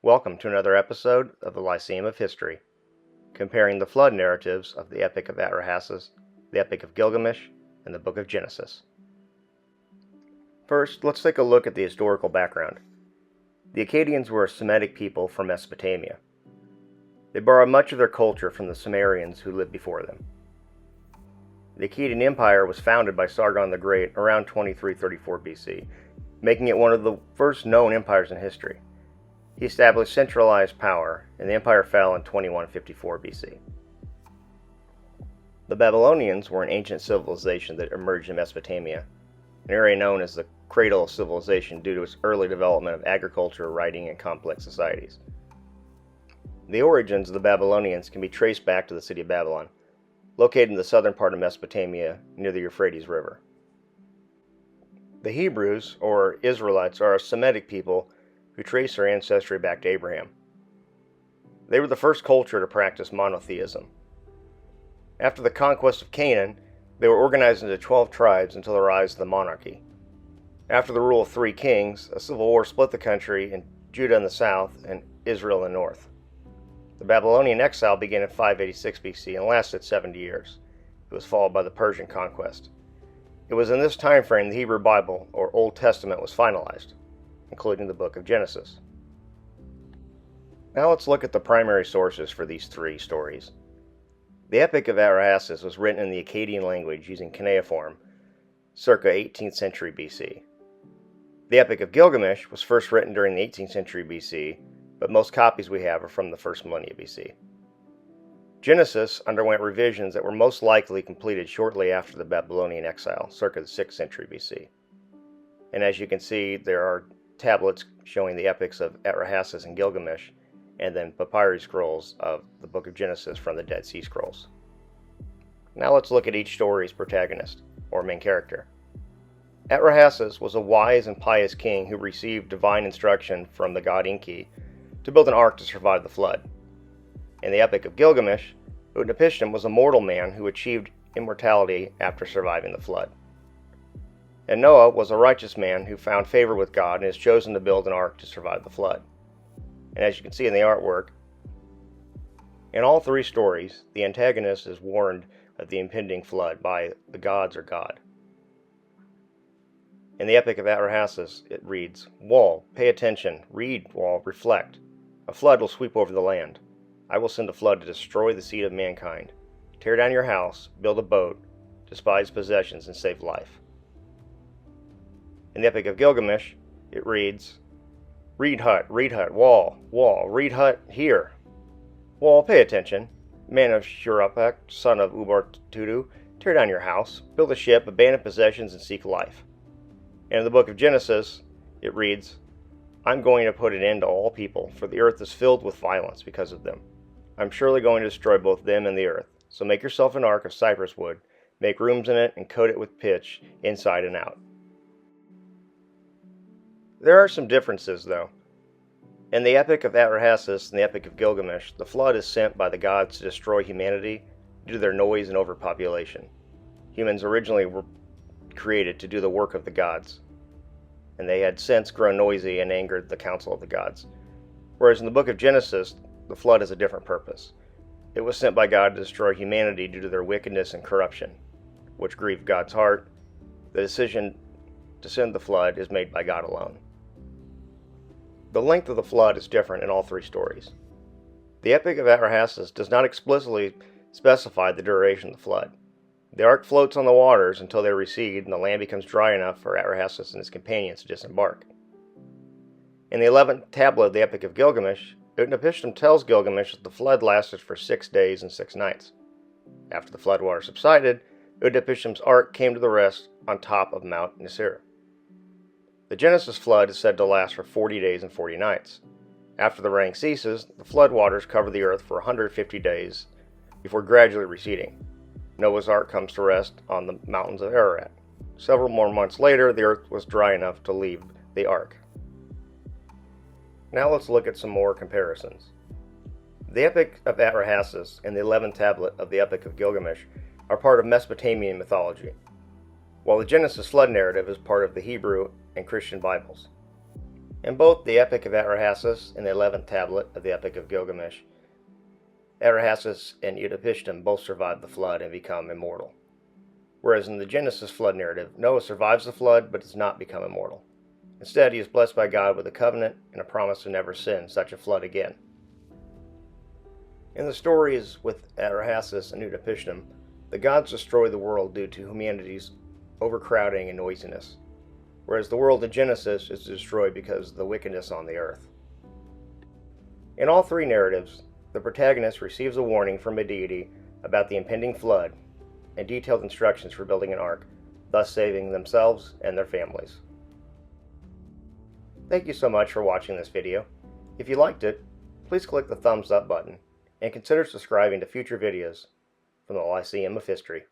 Welcome to another episode of the Lyceum of History, comparing the flood narratives of the Epic of Atrahasis, the Epic of Gilgamesh, and the Book of Genesis. First, let's take a look at the historical background. The Akkadians were a Semitic people from Mesopotamia. They borrowed much of their culture from the Sumerians who lived before them. The Akkadian Empire was founded by Sargon the Great around 2334 BC, making it one of the first known empires in history. He established centralized power, and the empire fell in 2154 BC. The Babylonians were an ancient civilization that emerged in Mesopotamia, an area known as the cradle of civilization due to its early development of agriculture, writing, and complex societies. The origins of the Babylonians can be traced back to the city of Babylon, located in the southern part of Mesopotamia near the Euphrates River. The Hebrews, or Israelites, are a Semitic people who trace their ancestry back to Abraham. They were the first culture to practice monotheism. After the conquest of Canaan, they were organized into 12 tribes until the rise of the monarchy. After the rule of 3 kings, a civil war split the country in Judah in the south and Israel in the north. The Babylonian exile began in 586 BC and lasted 70 years. It was followed by the Persian conquest. It was in this time frame the Hebrew Bible, or Old Testament, was finalized, including the Book of Genesis. Now let's look at the primary sources for these 3 stories. The Epic of Atrahasis was written in the Akkadian language using cuneiform, circa 18th century BC. The Epic of Gilgamesh was first written during the 18th century BC, but most copies we have are from the first millennia BC. Genesis underwent revisions that were most likely completed shortly after the Babylonian exile, circa the 6th century BC. And as you can see, there are tablets showing the epics of Atrahasis and Gilgamesh, and then papyrus scrolls of the Book of Genesis from the Dead Sea Scrolls. Now let's look at each story's protagonist, or main character. Atrahasis was a wise and pious king who received divine instruction from the god Enki to build an ark to survive the flood. In the Epic of Gilgamesh, Utnapishtim was a mortal man who achieved immortality after surviving the flood. And Noah was a righteous man who found favor with God and is chosen to build an ark to survive the flood. And as you can see in the artwork, in all 3 stories, the antagonist is warned of the impending flood by the gods or God. In the Epic of Atrahasis, it reads, "Wall, pay attention, read, wall, reflect. A flood will sweep over the land. I will send a flood to destroy the seed of mankind. Tear down your house, build a boat, despise possessions, and save life." In the Epic of Gilgamesh, it reads, read hut, wall, wall, read hut, here. Wall, pay attention. Man of Shuruppak, son of Ubar-Tudu, tear down your house, build a ship, abandon possessions, and seek life. And in the Book of Genesis, it reads, I'm going to put an end to all people, for the earth is filled with violence because of them. I'm surely going to destroy both them and the earth. So make yourself an ark of cypress wood, make rooms in it, and coat it with pitch, inside and out. There are some differences, though. In the Epic of Atrahasis and the Epic of Gilgamesh, the flood is sent by the gods to destroy humanity due to their noise and overpopulation. Humans originally were created to do the work of the gods, and they had since grown noisy and angered the council of the gods. Whereas in the Book of Genesis, the flood has a different purpose. It was sent by God to destroy humanity due to their wickedness and corruption, which grieved God's heart. The decision to send the flood is made by God alone. The length of the flood is different in all 3 stories. The Epic of Atrahasis does not explicitly specify the duration of the flood. The ark floats on the waters until they recede and the land becomes dry enough for Atrahasis and his companions to disembark. In the 11th tablet of the Epic of Gilgamesh, Utnapishtim tells Gilgamesh that the flood lasted for 6 days and 6 nights. After the floodwater subsided, Utnapishtim's ark came to the rest on top of Mount Nisir. The Genesis flood is said to last for 40 days and 40 nights. After the rain ceases, the flood waters cover the earth for 150 days before gradually receding. Noah's Ark comes to rest on the mountains of Ararat. Several more months later, the earth was dry enough to leave the ark. Now let's look at some more comparisons. The Epic of Atrahasis and the 11th tablet of the Epic of Gilgamesh are part of Mesopotamian mythology, while the Genesis flood narrative is part of the Hebrew and Christian Bibles. In both the Epic of Atrahasis and the 11th tablet of the Epic of Gilgamesh, Atrahasis and Utnapishtim both survive the flood and become immortal. Whereas in the Genesis flood narrative, Noah survives the flood but does not become immortal. Instead, he is blessed by God with a covenant and a promise to never sin such a flood again. In the stories with Atrahasis and Utnapishtim, the gods destroy the world due to humanity's overcrowding and noisiness, whereas the world in Genesis is destroyed because of the wickedness on the earth. In all three narratives, the protagonist receives a warning from a deity about the impending flood and detailed instructions for building an ark, thus saving themselves and their families. Thank you so much for watching this video. If you liked it, please click the thumbs up button and consider subscribing to future videos from the Lyceum of History.